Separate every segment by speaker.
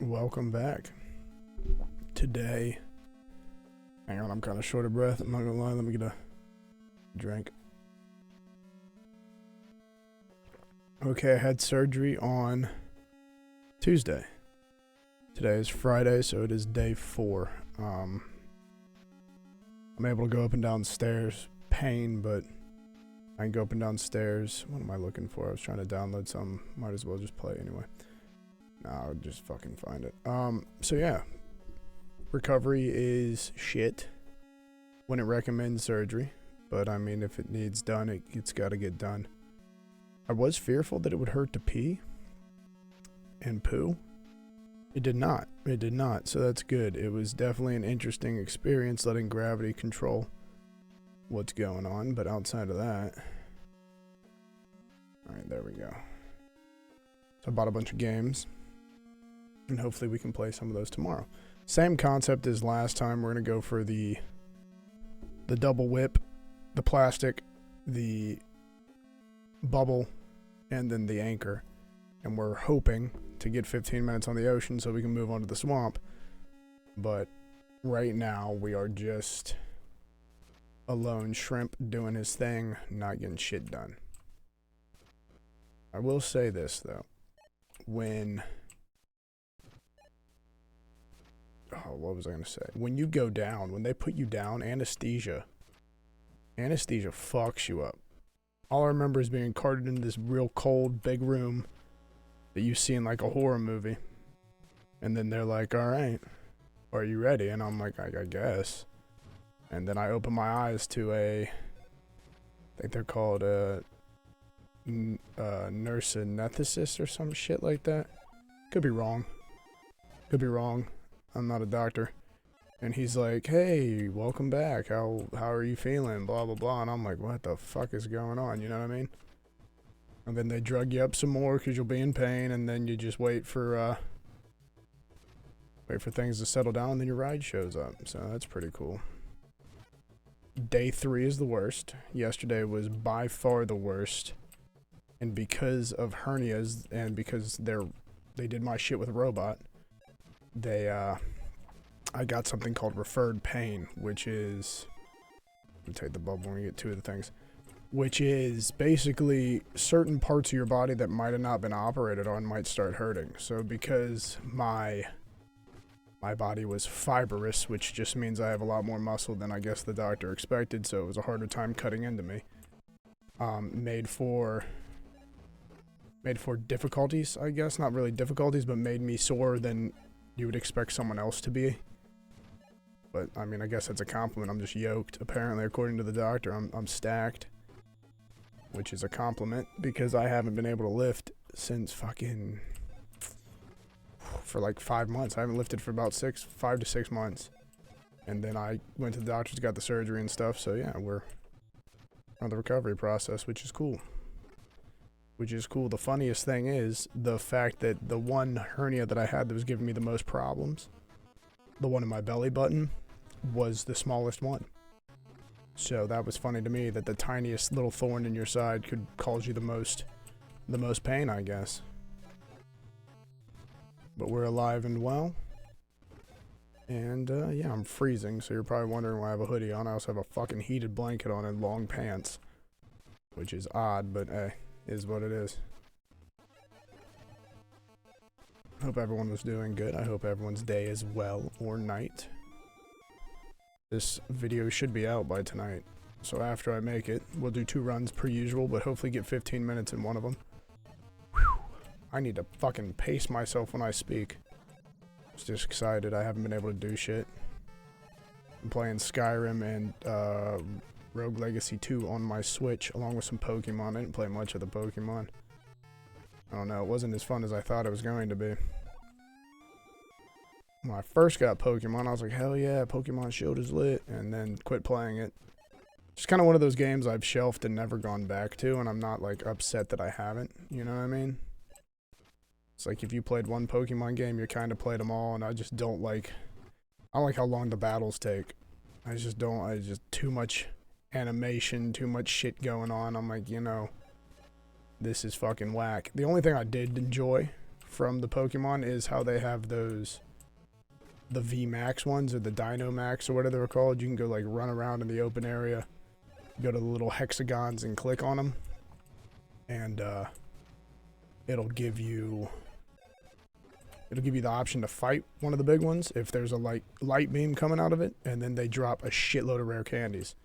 Speaker 1: Welcome back. Today, hang on, I'm kind of short of breath. I'm not gonna lie, let me get a drink. Okay, I had surgery on Tuesday. Today is Friday, so it is day 4. I'm able to go up and down stairs. Pain, but I can go up and down stairs. What am I looking for? I was trying to download some. Might as well just play anyway. I'll just fucking find it. So yeah. Recovery is shit when it recommends surgery. But I mean, if it needs done, it's gotta get done. I was fearful that it would hurt to pee and poo. It did not. It did not. So that's good. It was definitely an interesting experience letting gravity control what's going on. But outside of that. Alright, there we go. So I bought a bunch of games. And hopefully we can play some of those tomorrow. Same concept as last time. We're going to go for the double whip, the plastic, the bubble, and then the anchor. And we're hoping to get 15 minutes on the ocean so we can move on to the swamp. But right now we are just a lone shrimp doing his thing, not getting shit done. I will say this though. What was I going to say? When you go down, when they put you down, anesthesia fucks you up. All I remember is being carted into this real cold, big room that you see in like a horror movie. And then they're like, alright, are you ready? And I'm like, I guess. And then I open my eyes to I think they're called a nurse anesthetist or some shit like that. Could be wrong. I'm not a doctor. And he's like, hey, welcome back. How are you feeling? Blah, blah, blah. And I'm like, what the fuck is going on? You know what I mean? And then they drug you up some more because you'll be in pain. And then you just wait for things to settle down. And then your ride shows up. So that's pretty cool. Day 3 is the worst. Yesterday was by far the worst. And because of hernias and because they did my shit with a robot, I got something called referred pain, which is, let me take the bubble when we get two of the things, which is basically certain parts of your body that might have not been operated on might start hurting. So because my body was fibrous, which just means I have a lot more muscle than I guess the doctor expected, so it was a harder time cutting into me. Made for difficulties, I guess. Not really difficulties, but made me sore than you would expect someone else to be. But, I mean, I guess that's a compliment. I'm just yoked. Apparently, according to the doctor, I'm stacked. Which is a compliment, because I haven't been able to lift since fucking... for like 5 months. I haven't lifted for about 5 to 6 months. And then I went to the doctors, got the surgery and stuff. So, yeah, we're on the recovery process, which is cool. The funniest thing is the fact that the one hernia that I had that was giving me the most problems, the one in my belly button, was the smallest one. So that was funny to me that the tiniest little thorn in your side could cause you the most pain, I guess. But we're alive and well. And yeah, I'm freezing, so you're probably wondering why I have a hoodie on. I also have a fucking heated blanket on and long pants, which is odd, but hey. Is what it is. Hope everyone was doing good. I hope everyone's day is well or night. This video should be out by tonight. So after I make it, we'll do 2 runs per usual, but hopefully get 15 minutes in one of them. Whew. I need to fucking pace myself when I speak. I'm just excited. I haven't been able to do shit. I'm playing Skyrim and Rogue Legacy 2 on my Switch, along with some Pokemon. I didn't play much of the Pokemon. I don't know, it wasn't as fun as I thought it was going to be. When I first got Pokemon, I was like, hell yeah, Pokemon Shield is lit, and then quit playing it. Just kind of one of those games I've shelved and never gone back to, and I'm not, like, upset that I haven't, you know what I mean? It's like if you played one Pokemon game, you kind of played them all, and I just don't like... I don't like how long the battles take. I just too much... animation, too much shit going on. I'm like, you know, this is fucking whack. The only thing I did enjoy from the Pokemon is how they have those, the VMAX ones or the Dino Max or whatever they're called. You can go like run around in the open area, go to the little hexagons and click on them, and it'll give you the option to fight one of the big ones if there's a light beam coming out of it, and then they drop a shitload of rare candies.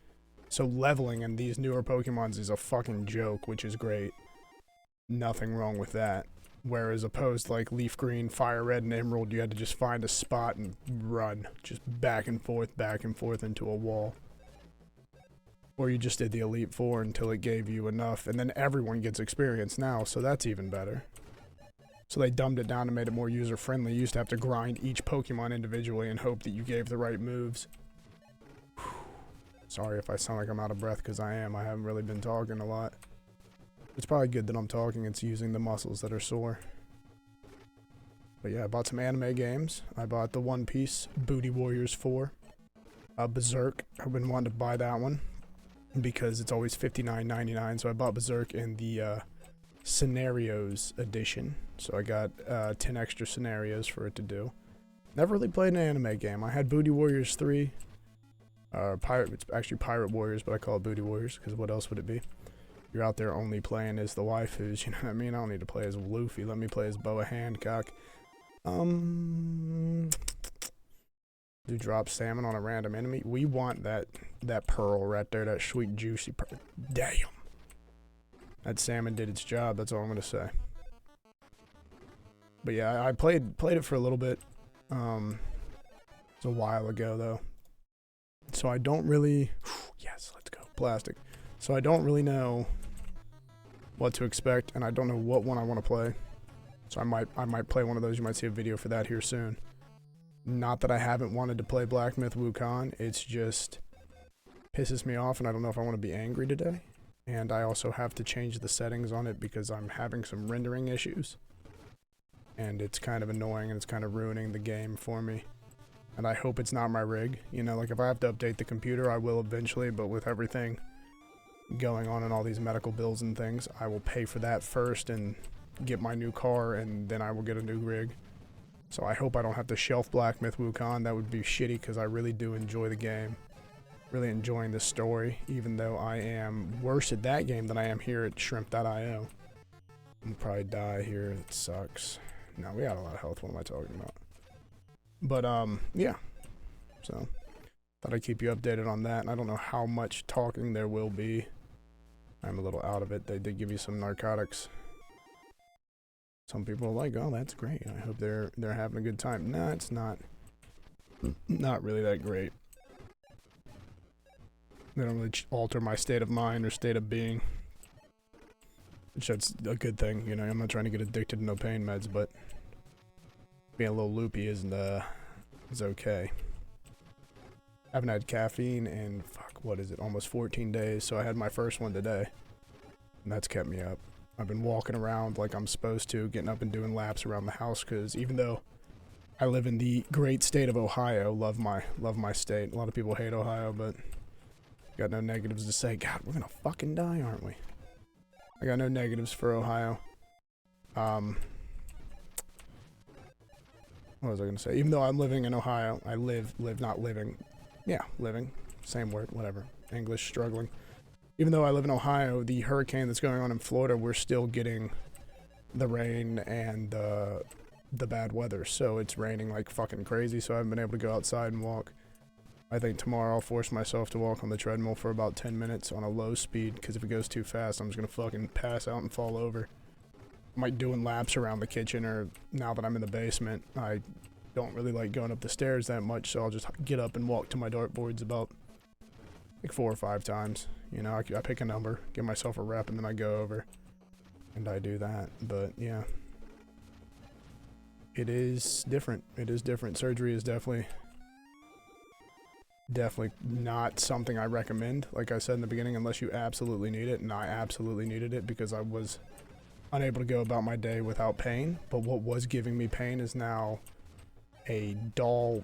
Speaker 1: So leveling in these newer Pokemons is a fucking joke, which is great. Nothing wrong with that. Whereas opposed to like Leaf Green, Fire Red, and Emerald, you had to just find a spot and run. Just back and forth into a wall. Or you just did the Elite Four until it gave you enough, and then everyone gets experience now, so that's even better. So they dumbed it down and made it more user-friendly. You used to have to grind each Pokemon individually and hope that you gave the right moves. Sorry if I sound like I'm out of breath, because I am. I haven't really been talking a lot. It's probably good that I'm talking. It's using the muscles that are sore. But yeah, I bought some anime games. I bought the One Piece Booty Warriors 4. Berserk. I've been wanting to buy that one because it's always $59.99. So I bought Berserk in the Scenarios edition. So I got 10 extra scenarios for it to do. Never really played an anime game. I had Booty Warriors 3. It's actually Pirate Warriors, but I call it Booty Warriors because what else would it be? You're out there only playing as the waifus, you know what I mean? I don't need to play as Luffy. Let me play as Boa Hancock. Do drop salmon on a random enemy. We want that pearl right there, that sweet juicy pearl. Damn. That salmon did its job, that's all I'm gonna say. But yeah, I played it for a little bit. It's a while ago though. So I don't really, yes, let's go, plastic. So I don't really know what to expect, and I don't know what one I want to play. So I might play one of those. You might see a video for that here soon. Not that I haven't wanted to play Black Myth Wukong, it's just pisses me off, and I don't know if I want to be angry today. And I also have to change the settings on it because I'm having some rendering issues. And it's kind of annoying, and it's kind of ruining the game for me. And I hope it's not my rig. You know, like if I have to update the computer, I will eventually, but with everything going on and all these medical bills and things, I will pay for that first and get my new car, and then I will get a new rig. So I hope I don't have to shelf Black Myth Wukong. That would be shitty because I really do enjoy the game. Really enjoying the story, even though I am worse at that game than I am here at shrimp.io. I'll probably die here. It sucks. No, we got a lot of health. What am I talking about? But, yeah. So, thought I'd keep you updated on that. And I don't know how much talking there will be. I'm a little out of it. They did give you some narcotics. Some people are like, oh, that's great. I hope they're having a good time. Nah, it's not. Not really that great. They don't really alter my state of mind or state of being. Which that's a good thing, you know. I'm not trying to get addicted to no pain meds, but being a little loopy is okay. Haven't had caffeine in, what is it, almost 14 days, so I had my first one today. And that's kept me up. I've been walking around like I'm supposed to, getting up and doing laps around the house, because even though I live in the great state of Ohio, love my state. A lot of people hate Ohio, but got no negatives to say. God, we're gonna fucking die, aren't we? I got no negatives for Ohio. What was I gonna say? Even though I'm living in Ohio, I live, not living. Yeah, living. Same word, whatever. English struggling. Even though I live in Ohio, the hurricane that's going on in Florida, we're still getting the rain and the bad weather. So it's raining like fucking crazy, so I haven't been able to go outside and walk. I think tomorrow I'll force myself to walk on the treadmill for about 10 minutes on a low speed, because if it goes too fast, I'm just gonna fucking pass out and fall over. I'm like doing laps around the kitchen, or now that I'm in the basement, I don't really like going up the stairs that much, so I'll just get up and walk to my dartboards about like 4 or 5 times. You know, I pick a number, give myself a rep, and then I go over and I do that. But yeah, it is different. It is different. Surgery is definitely not something I recommend, like I said in the beginning, unless you absolutely need it, and I absolutely needed it because I was unable to go about my day without pain. But what was giving me pain is now a dull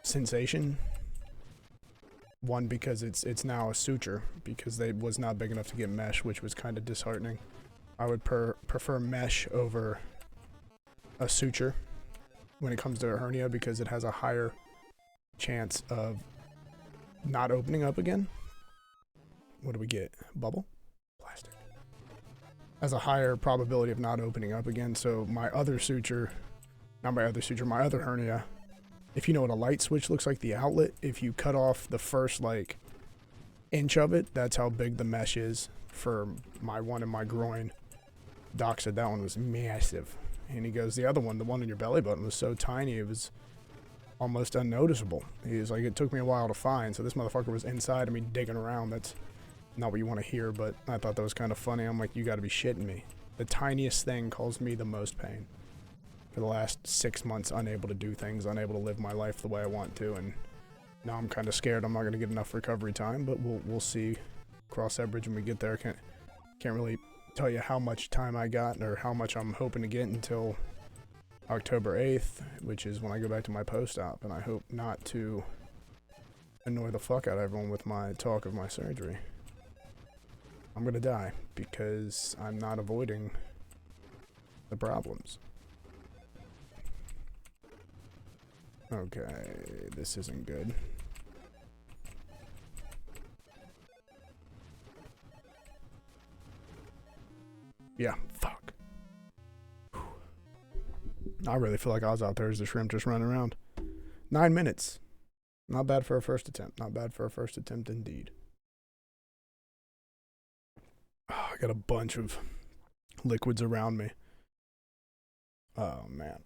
Speaker 1: sensation. One, because it's now a suture, because they was not big enough to get mesh, which was kind of disheartening. I would prefer mesh over a suture when it comes to a hernia because it has a higher chance of not opening up again. What do we get? Bubble? Plastic. Has a higher probability of not opening up again. So my other suture, not my other suture, my other hernia, if you know what a light switch looks like, the outlet, if you cut off the first like inch of it, that's how big the mesh is for my one in my groin. Doc said that one was massive. And he goes, the other one, the one in your belly button, was so tiny it was almost unnoticeable. He was like, it took me a while to find, so this motherfucker was inside of me digging around. That's not what you want to hear, but I thought that was kind of funny. I'm like, you gotta be shitting me. The tiniest thing caused me the most pain. For the last 6 months, unable to do things, unable to live my life the way I want to, and now I'm kind of scared I'm not going to get enough recovery time, but we'll see. Cross that bridge when we get there. Can't really tell you how much time I got or how much I'm hoping to get until October 8th, which is when I go back to my post-op, and I hope not to annoy the fuck out of everyone with my talk of my surgery. I'm going to die because I'm not avoiding the problems. Okay, this isn't good. Yeah, fuck. Whew. I really feel like I was out there as a shrimp just running around. 9 minutes. Not bad for a first attempt. Not bad for a first attempt indeed. Oh, I got a bunch of liquids around me. Oh, man.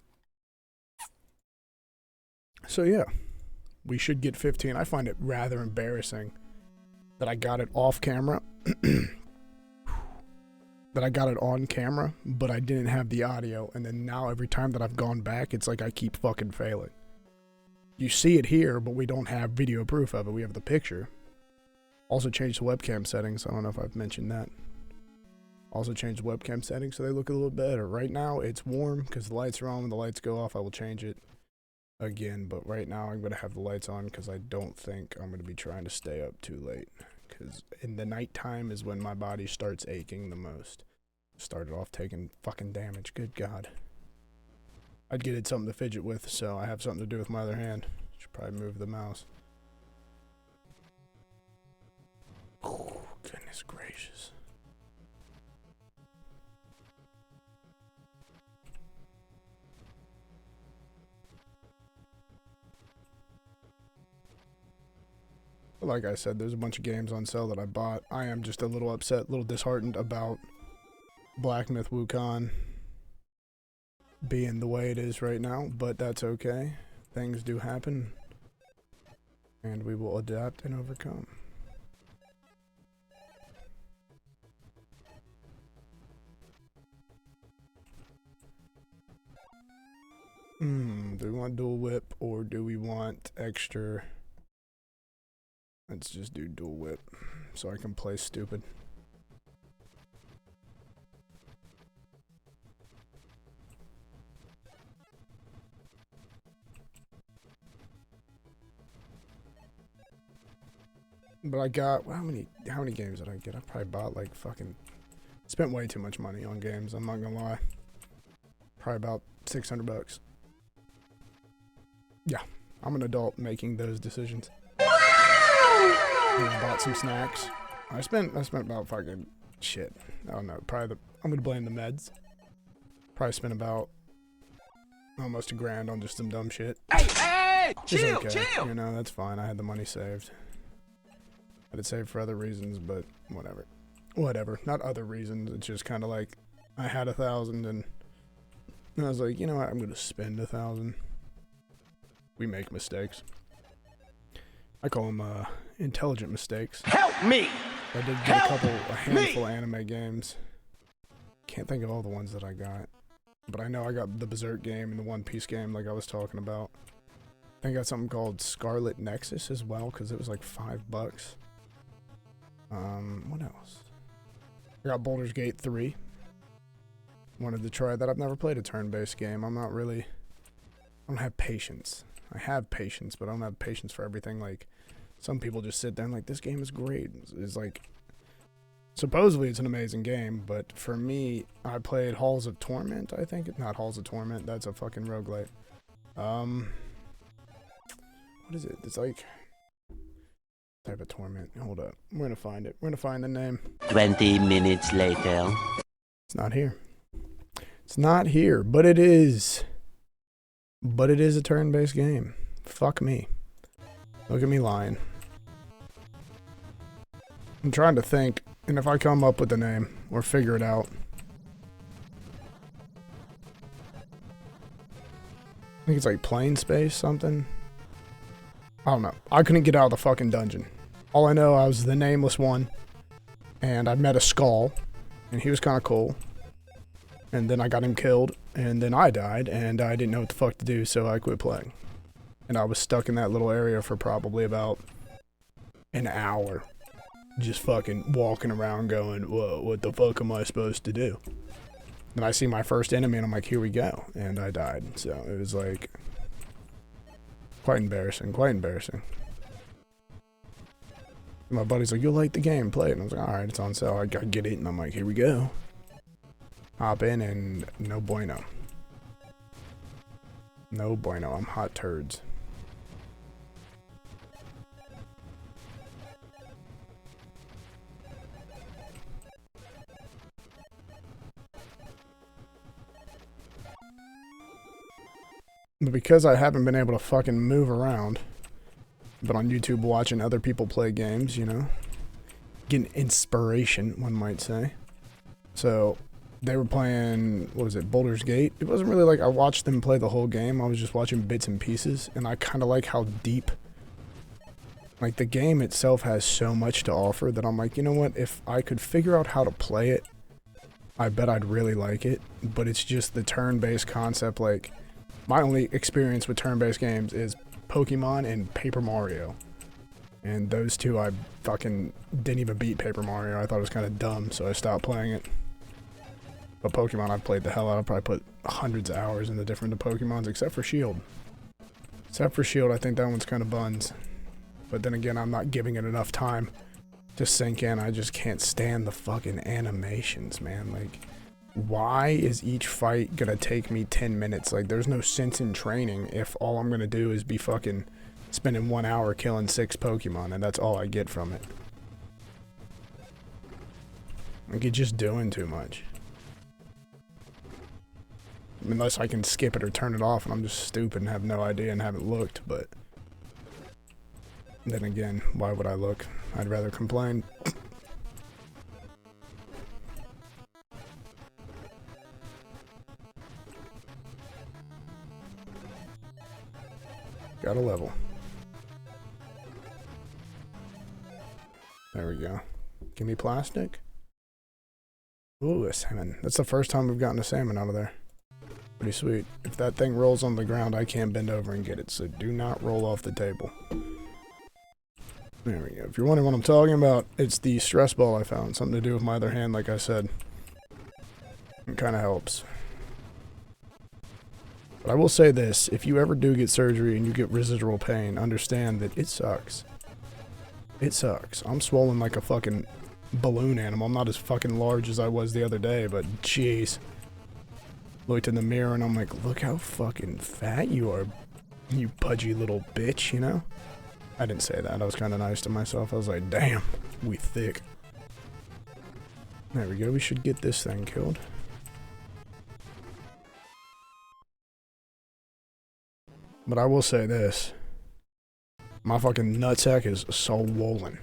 Speaker 1: So yeah, we should get 15. I find it rather embarrassing that I got it off camera. That I got it on camera, but I didn't have the audio, and then now every time that I've gone back, it's like I keep fucking failing. You see it here, but we don't have video proof of it. We have the picture. Also changed the webcam settings. I don't know if I've mentioned that. Also changed the webcam settings so they look a little better. Right now, it's warm because the lights are on. When the lights go off, I will change it again, but right now I'm going to have the lights on because I don't think I'm going to be trying to stay up too late, because in the nighttime is when my body starts aching the most. Started off taking fucking damage. Good God. I'd get it something to fidget with, so I have something to do with my other hand. Should probably move the mouse. Oh, goodness gracious. Like I said, there's a bunch of games on sale that I bought. I am just a little upset, a little disheartened about Black Myth Wukong being the way it is right now, but that's okay. Things do happen, and we will adapt and overcome. Do we want dual whip or do we want extra? Let's just do dual whip so I can play stupid. But I got, well, how many games did I get? I probably bought like fucking, spent way too much money on games, I'm not gonna lie. Probably about $600. Yeah, I'm an adult making those decisions. I bought some snacks. I spent about fucking shit. I don't know. I'm gonna blame the meds. Probably spent about almost $1,000 on just some dumb shit.
Speaker 2: Hey, chill,
Speaker 1: okay.
Speaker 2: chill.
Speaker 1: You know, that's fine. I had the money saved. I had it saved for other reasons, but whatever. Whatever. Not other reasons. It's just kind of like I had 1,000 and I was like, you know what? I'm gonna spend 1,000. We make mistakes. I call them intelligent mistakes.
Speaker 2: Help me!
Speaker 1: I did get a handful of anime games. Can't think of all the ones that I got. But I know I got the Berserk game and the One Piece game like I was talking about. I think I got something called Scarlet Nexus as well, because it was like $5. What else? I got Baldur's Gate 3. Wanted to try that. I've never played a turn-based game. I don't have patience. I have patience, but I don't have patience for everything. Like, some people just sit there and like, this game is great. It's like, Supposedly it's an amazing game, but for me, I played Halls of Torment, I think. Not Halls of Torment, that's a fucking roguelite. What is it? It's like... type of torment. Hold up. We're gonna find it. We're gonna find the name.
Speaker 2: 20 minutes later.
Speaker 1: It's not here. It's not here, but it is. But it is a turn-based game. Fuck me. Look at me lying. I'm trying to think, and if I come up with the name, or figure it out. I think it's like Plain Space something. I don't know. I couldn't get out of the fucking dungeon. All I know, I was the nameless one, and I met a skull, and he was kind of cool. And then I got him killed, and then I died, and I didn't know what the fuck to do, so I quit playing. And I was stuck in that little area for probably about an hour. Just fucking walking around going, whoa, what the fuck am I supposed to do? Then I see my first enemy, and I'm like, here we go. And I died. So it was like... quite embarrassing, quite embarrassing. My buddy's like, you'll like the game, play it. And I was like, alright, it's on sale. I gotta get it. And I'm like, here we go. Hop in, and no bueno. No bueno. I'm hot turds. But because I haven't been able to fucking move around, but on YouTube watching other people play games, you know, getting inspiration, one might say. So they were playing, what was it, Baldur's Gate? It wasn't really like I watched them play the whole game. I was just watching bits and pieces, and I kind of like how deep, like the game itself has so much to offer that I'm like, you know what, if I could figure out how to play it, I bet I'd really like it. But it's just the turn-based concept. Like, my only experience with turn-based games is Pokemon and Paper Mario. And those two, I fucking didn't even beat Paper Mario. I thought it was kind of dumb, so I stopped playing it. But Pokemon, I've played the hell out. I've probably put hundreds of hours into different Pokemons, except for Shield. Except for Shield, I think that one's kind of buns. But then again, I'm not giving it enough time to sink in. I just can't stand the fucking animations, man. Like, why is each fight gonna take me 10 minutes? Like, there's no sense in training if all I'm gonna do is be fucking spending 1 hour killing 6 Pokemon, and that's all I get from it. Like, you're just doing too much. Unless I can skip it or turn it off, and I'm just stupid and have no idea and haven't looked, but... then again, why would I look? I'd rather complain. Got a level. There we go. Give me plastic. Ooh, a salmon. That's the first time we've gotten a salmon out of there. Pretty sweet. If that thing rolls on the ground, I can't bend over and get it, so do not roll off the table. There we go. If you're wondering what I'm talking about, it's the stress ball I found. Something to do with my other hand, like I said. It kind of helps. But I will say this, if you ever do get surgery and you get residual pain, understand that it sucks. It sucks. I'm swollen like a fucking balloon animal. I'm not as fucking large as I was the other day, but jeez. Looked in the mirror and I'm like, look how fucking fat you are, you pudgy little bitch, you know? I didn't say that. I was kind of nice to myself. I was like, damn, we thick. There we go. We should get this thing killed. But I will say this. My fucking nutsack is so swollen.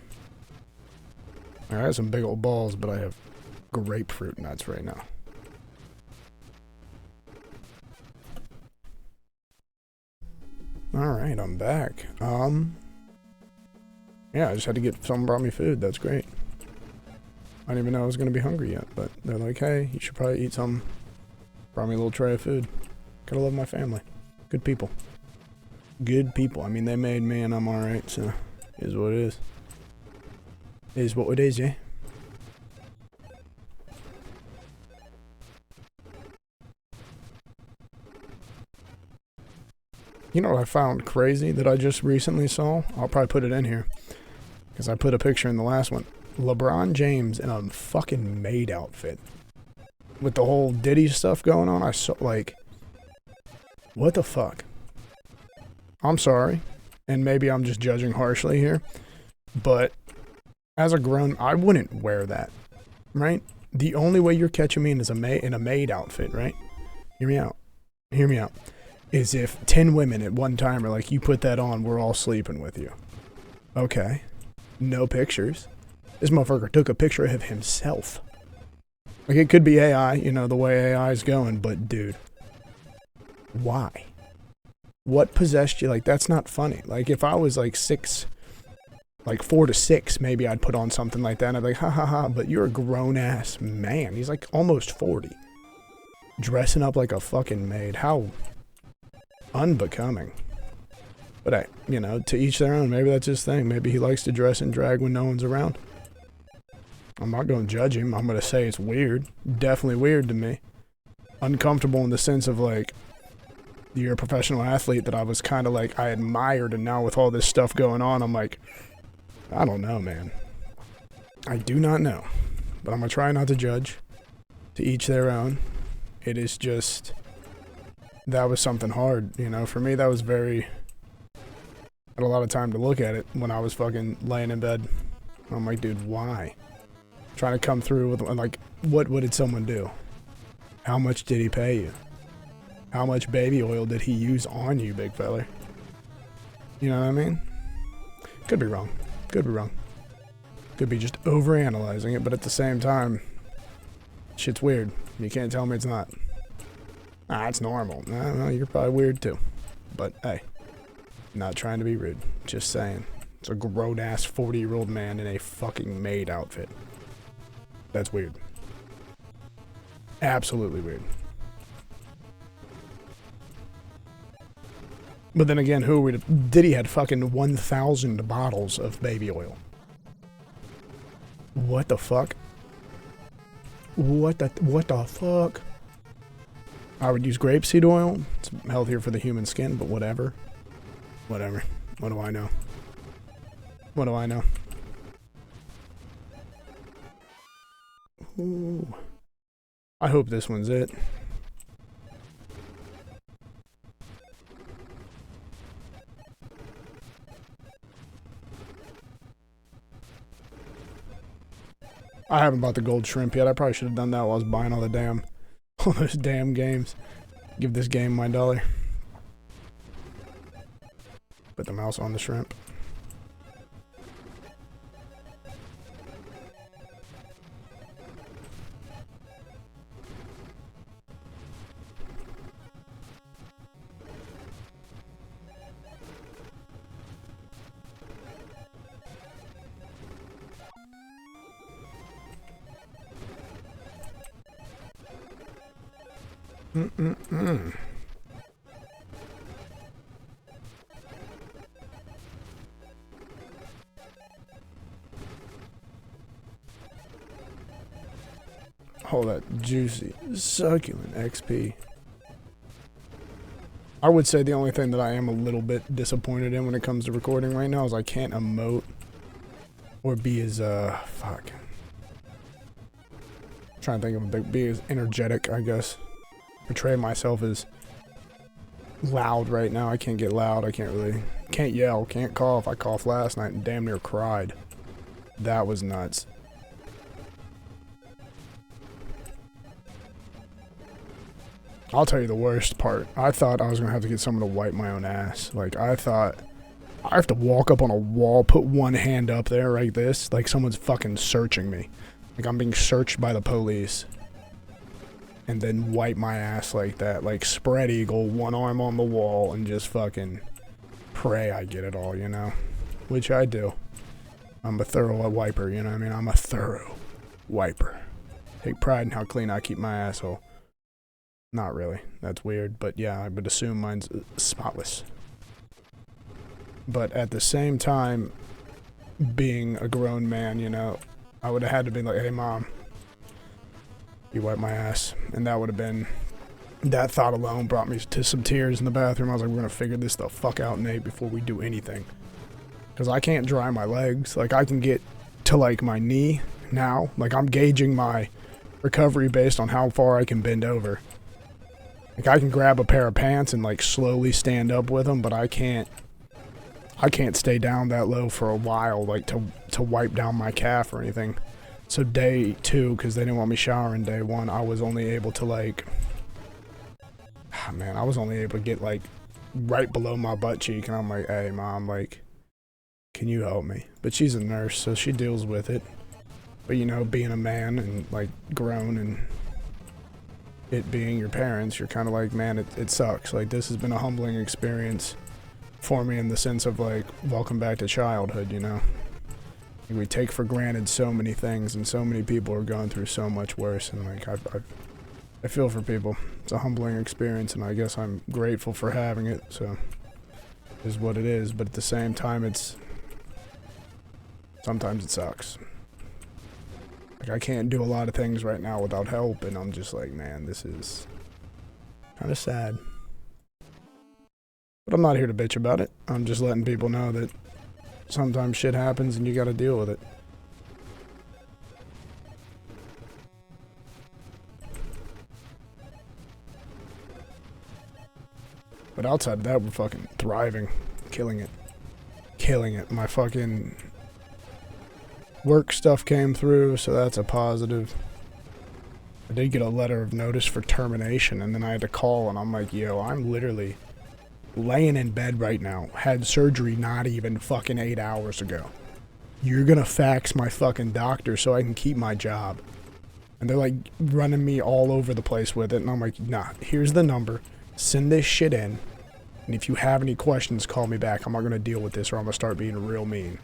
Speaker 1: I have some big old balls, but I have grapefruit nuts right now. Alright, I'm back. Yeah, I just had to get someone brought me food. That's great. I didn't even know I was going to be hungry yet, but they're like, hey, you should probably eat some. Brought me a little tray of food. Gotta love my family. Good people. Good people. I mean, they made me and I'm alright, so is what it is. Is what it is, yeah? You know what I found crazy that I just recently saw? I'll probably put it in here. Because I put a picture in the last one. LeBron James in a fucking maid outfit. With the whole Diddy stuff going on, I saw, like, what the fuck? I'm sorry, and maybe I'm just judging harshly here, but as a grown, I wouldn't wear that, right? The only way you're catching me in is in a maid outfit, right? Hear me out. Hear me out. Is if 10 women at one time are like, you put that on, we're all sleeping with you. Okay. No pictures. This motherfucker took a picture of himself. Like, it could be AI, you know, the way AI is going, but dude, why? What possessed you? Like, that's not funny. Like, if I was like 4 to 6, maybe I'd put on something like that and I'd be like, ha ha ha, but you're a grown ass man. He's like almost 40. Dressing up like a fucking maid. How unbecoming. But hey, you know, to each their own. Maybe that's his thing. Maybe he likes to dress in drag when no one's around. I'm not going to judge him. I'm going to say it's weird. Definitely weird to me. Uncomfortable in the sense of like, you're a professional athlete that I was kind of like, I admired, and now with all this stuff going on, I'm like, I don't know, man. I do not know. But I'm going to try not to judge. To each their own. It is just, that was something hard, you know. For me, that was very, I had a lot of time to look at it when I was fucking laying in bed. I'm like, dude, why? Trying to come through with, like, what did someone do? How much did he pay you? How much baby oil did he use on you, big fella? You know what I mean? Could be wrong. Could be wrong. Could be just overanalyzing it, but at the same time, shit's weird. You can't tell me it's not. It's normal. No, you're probably weird too. But hey, not trying to be rude. Just saying. It's a grown-ass 40-year-old man in a fucking maid outfit. That's weird. Absolutely weird. But then again, who would... Diddy had fucking 1,000 bottles of baby oil. What the fuck? What the fuck? I would use grapeseed oil. It's healthier for the human skin, but whatever. Whatever. What do I know? What do I know? Ooh. I hope this one's it. I haven't bought the gold shrimp yet. I probably should have done that while I was buying all those damn games. Give this game my $1. Put the mouse on the shrimp. Oh, that juicy, succulent XP. I would say the only thing that I am a little bit disappointed in when it comes to recording right now is I can't emote or be as, fuck. I'm trying to think of be as energetic, I guess. Portray myself as loud right now. I can't get loud. I can't yell, can't cough. I coughed last night and damn near cried. That was nuts. I'll tell you the worst part. I thought I was going to have to get someone to wipe my own ass. Like, I thought I have to walk up on a wall, put one hand up there like this, like someone's fucking searching me. Like I'm being searched by the police. And then wipe my ass like that. Like spread eagle, one arm on the wall, and just fucking pray I get it all, you know? Which I do. I'm a thorough wiper, you know what I mean? I'm a thorough wiper. Take pride in how clean I keep my asshole. Not really. That's weird. But yeah, I would assume mine's spotless. But at the same time, being a grown man, you know, I would have had to be like, hey mom, you wipe my ass. And that would have been, that thought alone brought me to some tears in the bathroom. I was like, we're going to figure this the fuck out, Nate, before we do anything. Because I can't dry my legs. Like, I can get to like my knee now. Like I'm gauging my recovery based on how far I can bend over. Like I can grab a pair of pants and like slowly stand up with them, but I can't stay down that low for a while, like to wipe down my calf or anything. So day 2, because they didn't want me showering day 1, I was only able to like, I was only able to get like right below my butt cheek, and I'm like, hey mom, like, can you help me? But she's a nurse, so she deals with it. But you know, being a man and like grown and it being your parents, you're kind of like, man, it sucks. Like this has been a humbling experience for me in the sense of like, welcome back to childhood, you know? We take for granted so many things, and so many people are going through so much worse, and like I feel for people. It's a humbling experience, and I guess I'm grateful for having it, so it is what it is. But at the same time, sometimes it sucks. Like I can't do a lot of things right now without help, and I'm just like, man, this is kind of sad. But I'm not here to bitch about it. I'm just letting people know that sometimes shit happens and you gotta deal with it. But outside of that, we're fucking thriving. Killing it. Killing it. My fucking work stuff came through, so that's a positive. I did get a letter of notice for termination, and then I had to call, and I'm like, yo, I'm literally laying in bed right now. Had surgery not even fucking 8 hours ago. You're gonna fax my fucking doctor so I can keep my job. And they're like running me all over the place with it, and I'm like, nah, here's the number. Send this shit in, and if you have any questions, call me back. I'm not gonna deal with this, or I'm gonna start being real mean.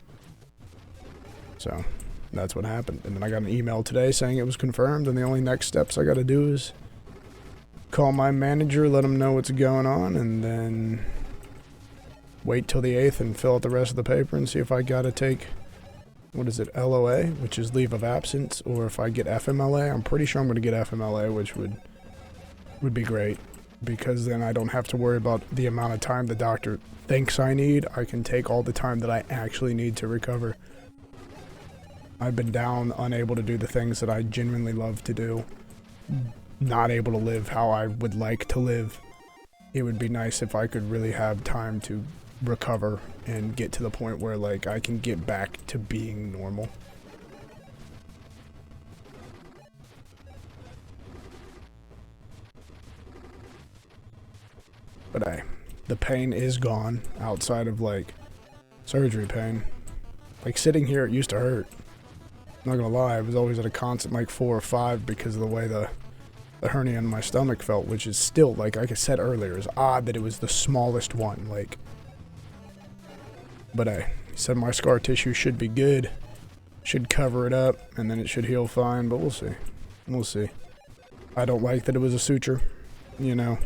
Speaker 1: So that's what happened. And then I got an email today saying it was confirmed, and the only next steps I gotta do is call my manager, let him know what's going on, and then wait till the 8th and fill out the rest of the paper and see if I gotta take, what is it, LOA, which is leave of absence, or if I get FMLA. I'm pretty sure I'm gonna get FMLA, which would be great, because then I don't have to worry about the amount of time the doctor thinks I need. I can take all the time that I actually need to recover. I've been down, unable to do the things that I genuinely love to do, not able to live how I would like to live. It would be nice if I could really have time to recover and get to the point where like I can get back to being normal. But hey, the pain is gone outside of like surgery pain. Like sitting here, it used to hurt. I'm not gonna lie, I was always at a constant like 4 or 5 because of the way the hernia in my stomach felt, which is still, like I said earlier, it's odd that it was the smallest one, like. But hey, he said my scar tissue should be good, should cover it up, and then it should heal fine, but we'll see. We'll see. I don't like that it was a suture, you know.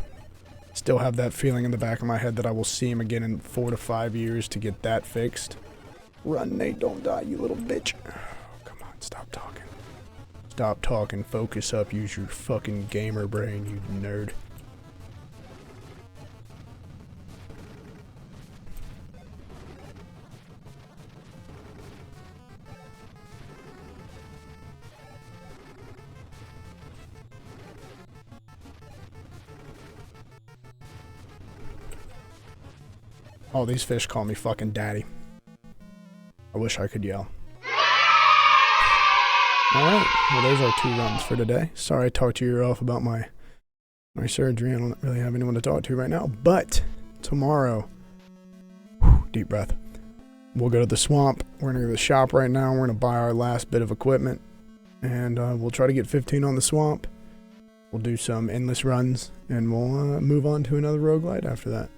Speaker 1: Still have that feeling in the back of my head that I will see him again in 4 to 5 years to get that fixed. Run, Nate, don't die, you little bitch. Oh, come on, stop talking. Stop talking, focus up, use your fucking gamer brain, you nerd. Oh, these fish call me fucking daddy. I wish I could yell. Alright, well there's our 2 runs for today. Sorry I talked your ear off about my surgery. I don't really have anyone to talk to right now. But tomorrow, deep breath, we'll go to the swamp. We're going to go to the shop right now. We're going to buy our last bit of equipment. And we'll try to get 15 on the swamp. We'll do some endless runs. And we'll move on to another roguelite after that.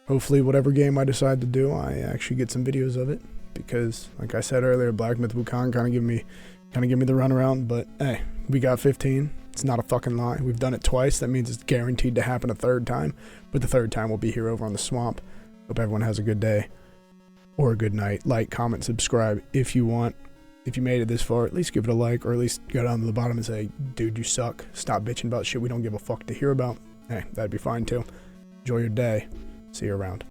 Speaker 1: Hopefully whatever game I decide to do, I actually get some videos of it. Because, like I said earlier, Black Myth Wukong kind of give me the runaround. But, hey, we got 15. It's not a fucking lie. We've done it twice. That means it's guaranteed to happen a 3rd time. But the 3rd time will be here over on the swamp. Hope everyone has a good day. Or a good night. Like, comment, subscribe if you want. If you made it this far, at least give it a like. Or at least go down to the bottom and say, dude, you suck. Stop bitching about shit we don't give a fuck to hear about. Hey, that'd be fine too. Enjoy your day. See you around.